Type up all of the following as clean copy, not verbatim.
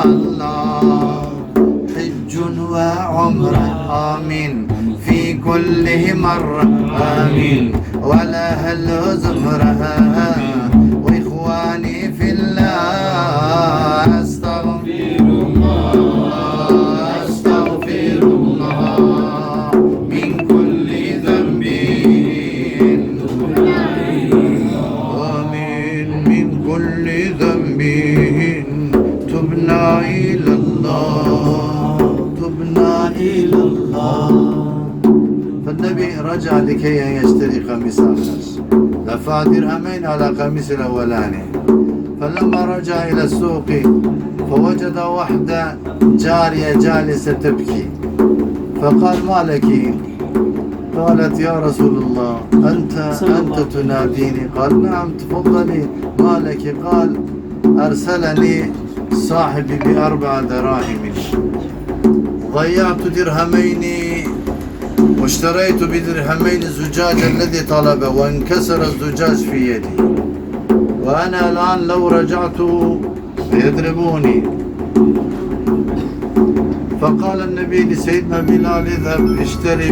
الله حج وعمرة آمين في كل مرة آمين ولا هل زمرها وإخواني في الله أستغفر الله أستغفر الله من كل ذنب آمين من كل ذنب تبنا إلى الله تبنا إلى الله. فالنبي رجع لكي يشتري قميص الناس، دفع درهمين على قميص الأولاني. فلما رجع إلى السوق فوجد واحدة جارية جالسة تبكي، فقال ما لك؟ قالت يا رسول الله أنت تناديني؟ قال نعم تفضلي ما لك؟ قال أرسلني صاحبي ب4 دراهم، ضيعت درهمين واشتريت بدرهمين الزجاج الذي طلبه وانكسر الزجاج في يدي، وأنا الآن لو رجعت يضربوني. فقال النبي لسيدنا بلال اذهب اشتري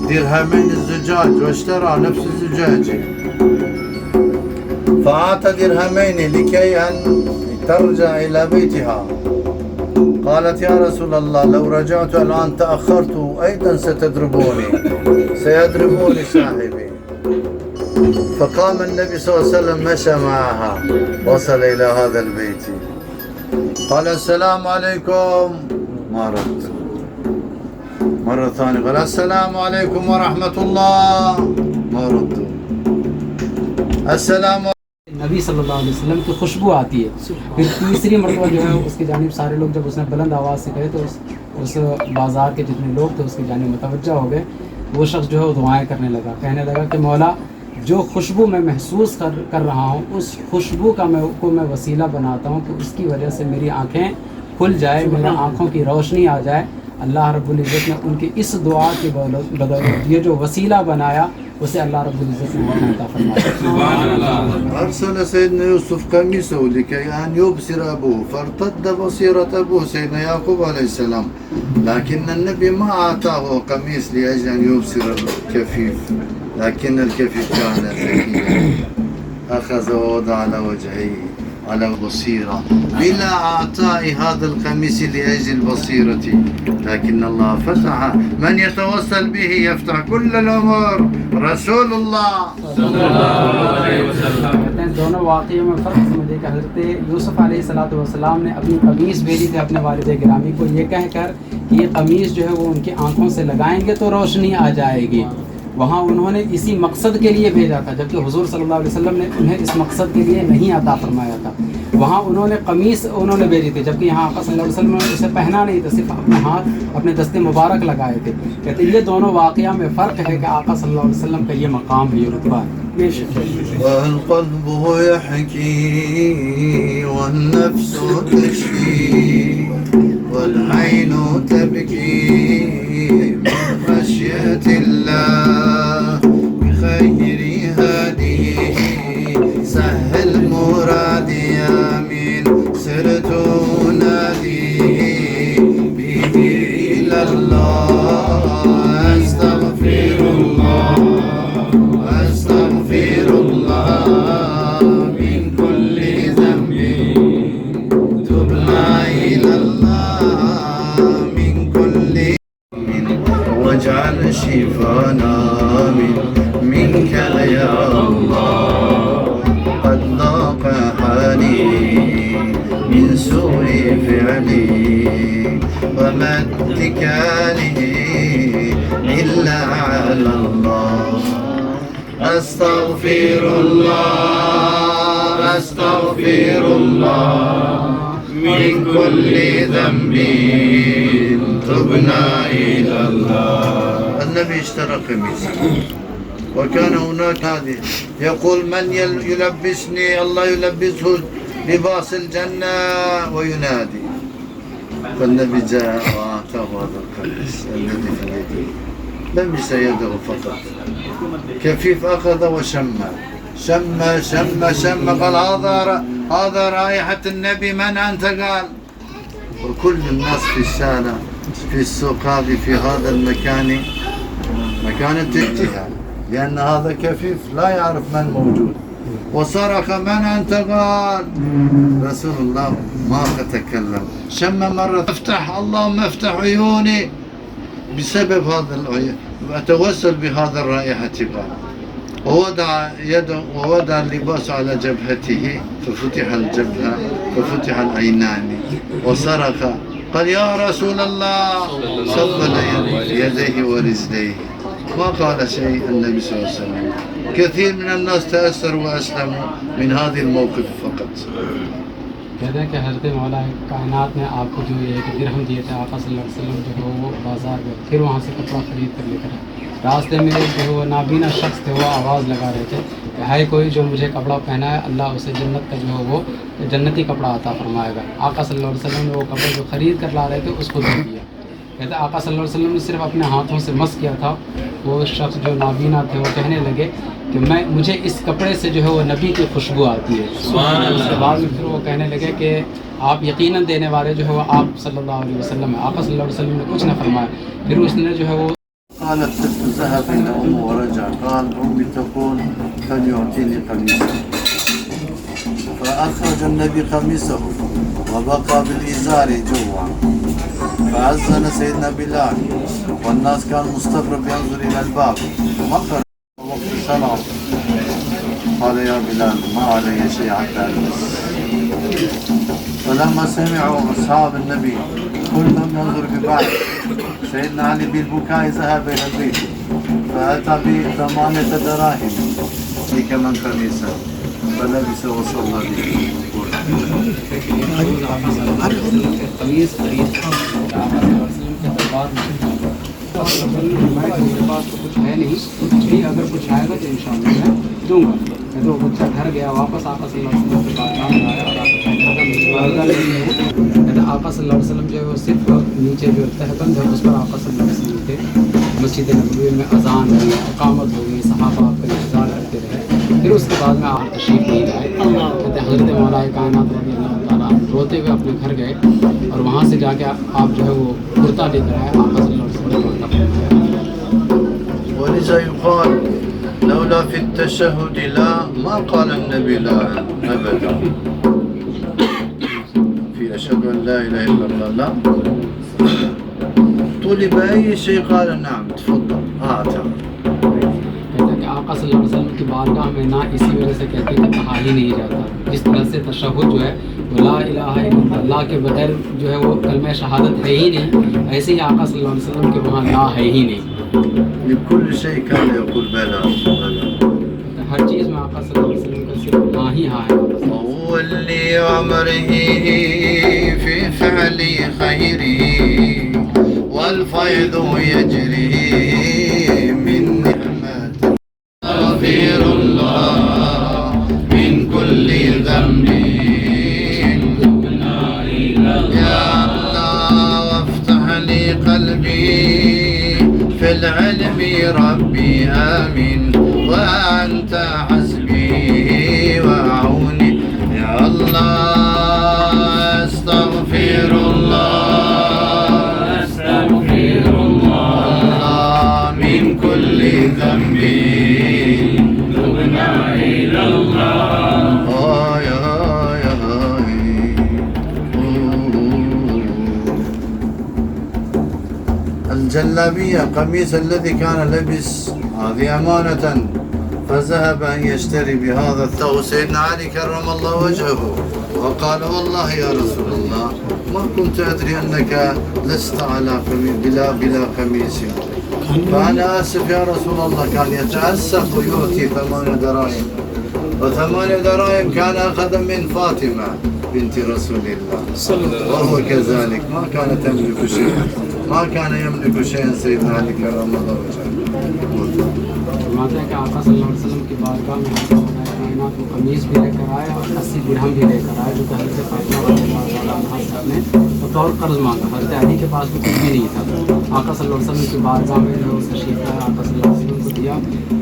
بدرهمين الزجاج، واشترى نفس الزجاج فأعطى درهمين لكي أن ترجع إلى بيتها. قالت يا رسول الله لو رجعت الآن تأخرت أيضا ستضربوني، سيضربوني صاحبي. فقام النبي صلى الله عليه وسلم مشى معها وصل إلى هذا البيت، قال السلام عليكم، ما رد. مرة ثانية قال السلام عليكم ورحمة الله، ما ردوا. السلام नबी सल्लल्लाहु अलैहि वसल्लम की खुशबू आती है। फिर तीसरी मरतबा जो है उसकी जानिब सारे लोग जब उसने बुलंद आवाज़ से कहे तो उस बाज़ार के जितने लोग थे उसकी जानिब मुतवज्जा हो गए। वो शख्स जो है वो दुआएं करने लगा, कहने लगा कि मौला जो खुशबू मैं महसूस कर रहा हूँ उस खुशबू का मैं वसीला बनाता हूँ कि उसकी वजह से मेरी आँखें खुल जाए, मेरी आँखों की रोशनी आ जाए। अल्लाह रब्बुल इज़्ज़त ने उनकी इस दुआ की बदौलत ये जो वसीला बनाया उसे अल्लाह रब्बुल इज़्ज़त ने अता फरमाया। أرسل سيدنا يوسف قميصه لكي أن يبصر أبوه، فارتد بصيرة أبوه سيدنا يعقوب عليه السلام، لكن النبي ما أعطاه قميص لأجل أن يبصر الكفيف، لكن الكفيف كان ذكيا أخذ ووضع على وجهه على بصيرة بلا أعطاء هذا القميص لأجل البصيرة، لكن الله فتح من يتوسل به يفتح كل الأمور رسول الله صلى الله عليه वसल्लम। दोनों वाक़ियों में फ़र्क समझे कि हज़रत यूसुफ़ अलैहिस्सलाम ने अपनी कमीज़ भेजी थी अपने वालिद गिरामी को ये कहकर कि ये कमीज़ जो है वो उनकी आँखों से लगाएंगे तो रोशनी आ जाएगी। वहाँ उन्होंने इसी मकसद के लिए भेजा था, जबकि हुज़ूर सल्लल्लाहु अलैहि वसल्लम ने उन्हें इस मकसद के लिए नहीं अता फरमाया था। वहाँ उन्होंने कमीज़ उन्होंने भेजी थी, जबकि यहाँ आका सल्लल्लाहु अलैहि वसल्लम ने उसे पहना नहीं था, सिर्फ अपने हाथ अपने दस्ते मुबारक लगाए थे। कहते ये दोनों वाक़या में फ़र्क है कि आका सल्लल्लाहु अलैहि वसल्लम का ये मकाम है, ये रुतबा है। والقلب يحكي والنفس تشكي والعين تبكي من خشية الله بخير هديه سهل مرادي آمين سرت نادي به إلى الله أستغفر الله أستغفر الله من كل ذنب تبنا إلى الله من كل واجعل شفانا منك يا الله قد ضاق حالي من سوء فعلي وما اتكالي إلا على الله أستغفر الله أستغفر الله من كل ذنب تبنا إلى الله. النبي اشترى قميصا وكان هناك هذه يقول من يلبسني الله يلبسه لباس الجنة وينادي. فالنبي جاء وأعطاه هذا القميص الذي في يده، لمس يده فقط كفيف أخذ وشم شم شم شم قال هذا رائحة النبي، من أنت؟ قال وكل الناس في الشارع في السوق هذه في هذا المكان مكان الاتجاه، لأن هذا كفيف لا يعرف من موجود، وصرخ من أنت؟ قال رسول الله ما تكلم. شم مرة افتح اللهم افتح عيوني بسبب هذا الآية، أتوسل بهذا الرائحة. قال ووضع يده ووضع اللباس على جبهته ففتح الجبهة ففتح العينان وصرخ قال يا رسول الله، سبل يديه ورجليه، ما قال شيء النبي صلى الله عليه وسلم. كثير من الناس تأثروا وأسلموا من هذه الموقف فقط. कहते हैं कि हज़रत मौला कायनात ने आपको जो एक दिरहम दिए थे, आका सल्लल्लाहु अलैहि वसल्लम जो है वो बाज़ार में फिर वहाँ से कपड़ा ख़रीद कर लेकर आए। रास्ते में जो वो नाबीना शख्स थे वो आवाज़ लगा रहे थे कि हाय कोई जो मुझे कपड़ा पहना है, अल्लाह उसे जन्नत का जो है वो जन्नती कपड़ा अता फरमाएगा। आका सल्लल्लाहु अलैहि वसल्लम ने वो कपड़े जो ख़रीद कर ला रहे थे उसको दे दिया। कहते आका सल्लल्लाहु अलैहि वसल्लम ने सिर्फ अपने हाथों से मस किया था। वो शख्स जो नाबीना थे वो कहने लगे कि मुझे इस कपड़े से जो है वो नबी की खुशबू आती है। उसके बाद में फिर वो कहने लगे कि आप यकीनन देने वाले जो है वो आप सल्लल्लाहु अलैहि वसल्लम है। आका सल्लल्लाहु अलैहि वसल्लम ने कुछ न फरमाया। फिर उसने जो है वो قالت ذهب إلى أمه ورجع، قال أمي تقول فليعطيني قميصه، فأخرج النبي قميصه وبقى بالإزار جوا، فأذن سيدنا بلال والناس كان مستغرب ينظر إلى الباب، مقر وقت صلاة، قال يا بلال ما علي شيء حتى ألبس. فلما سمعوا أصحاب النبي كلهم ينظر ببعض، سيدنا علي بالبكاء ذهب إلى البيت فأتى ب8 دراهم كمان قميصا فلبس وصلى به. कमीज़ खरीद के दरबार में मेरे पास तो कुछ है नहीं, भी अगर कुछ आएगा तो इंशाअल्लाह मैं दूंगा। मैं तो बच्चा घर गया वापस आका सल्लल्लाहु अलैहि वसल्लम के पास आया और आका सल्लल्लाहु अलैहि वसल्लम जो है वो सिर्फ नीचे जो तहबंद है उस पर आका सल्लल्लाहु अलैहि वसल्लम थे। मस्जिद नबवी में अजान हुई, इकामत हो गई, सहाबा आपका इंतज़ार करते रहे। फिर उसके बाद में आप तशरीफ़ नहीं लाए। कहते हज़रत मौला कायनात रज़ियल्लाहु ताला रोते हुए अपने घर गए और वहाँ से जाके आप जो है वो कुर्ता लेकर आए। आका सल्लल्लाहु अलैहि वसल्लम ولذا يقال لولا في التشهد لا ما قال النبي لا أبدا. في أشهد أن لا إله إلا الله لا، طلب أي شيء قال نعم تفضل تمام. कहते हैं कि आका सल्लल्लाहु अलैहि वसल्लम की बारगाह में ना इसी वजह से कहते हैं कि कहा ही नहीं जाता। जिस तरह से तशहुद जो है वो ला इलाहा इल्लल्लाह के बगैर जो है वो कलमा शहादत है ही नहीं, ऐसे ही आका सल्लल्लाहु अलैहि वसल्लम के वहाँ ला है ही नहीं। لكل شيء كان يقول بلى بلى. हर चीज़ में आका सल्लल्लाहु अलैहि वसल्लम का सिर्फ हाँ ही हाँ है। ولي عمره في فعل خيره والفيض يجري من نعمة. غفير الله من كل ذنب يا الله وافتح لي قلبي في العلم ربي آمين وأنت حسبي وأعوني يا الله. أستغفر الله من كل ذنب تبنا إلى الله. الجلابية قميص الذي كان لبس هذه أمانة، فذهب أن يشتري بهذا الثوب سيدنا علي كرم الله وجهه وقال والله يا رسول الله ما كنت أدري أنك لست على بلا قميص، فأنا آسف يا رسول الله. كان يتأسف ويؤتي 8 دراهم، و8 دراهم كان أخذ من فاطمة بنت رسول الله وهو كذلك ما كانت تملك شيئا، ما كان يملك شيئا سيدنا علي كرم الله وجهه. फरमाते हैं कि आका सल्लल्लाहु अलैहि वसल्लम की बारगाह में कायनात को कमीज़ भी लेकर आए और 80 दिरहम भी लेकर आए, जो हज़रत फातिमा ने बतौर कर्ज मांगा। हज़रत अली के पास तो कुछ भी नहीं था। आका सल्लल्लाहु अलैहि वसल्लम की बारगाह में जो तशरीफ़ लाया, आका सल्लल्लाहु अलैहि वसल्लम को दिया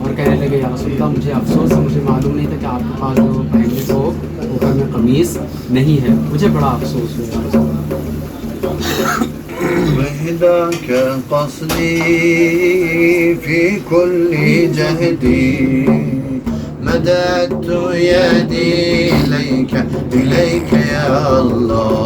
और कहने लगे या रसूल अल्लाह मुझे अफसोस है, मुझे मालूम नहीं था कि आपके पास जो पहनने को ऊपर में कमीज़ नहीं है। मुझे बड़ा अफसोस हुआ। وهداك قصدي في كل جهدي مددت يدي إليك يا الله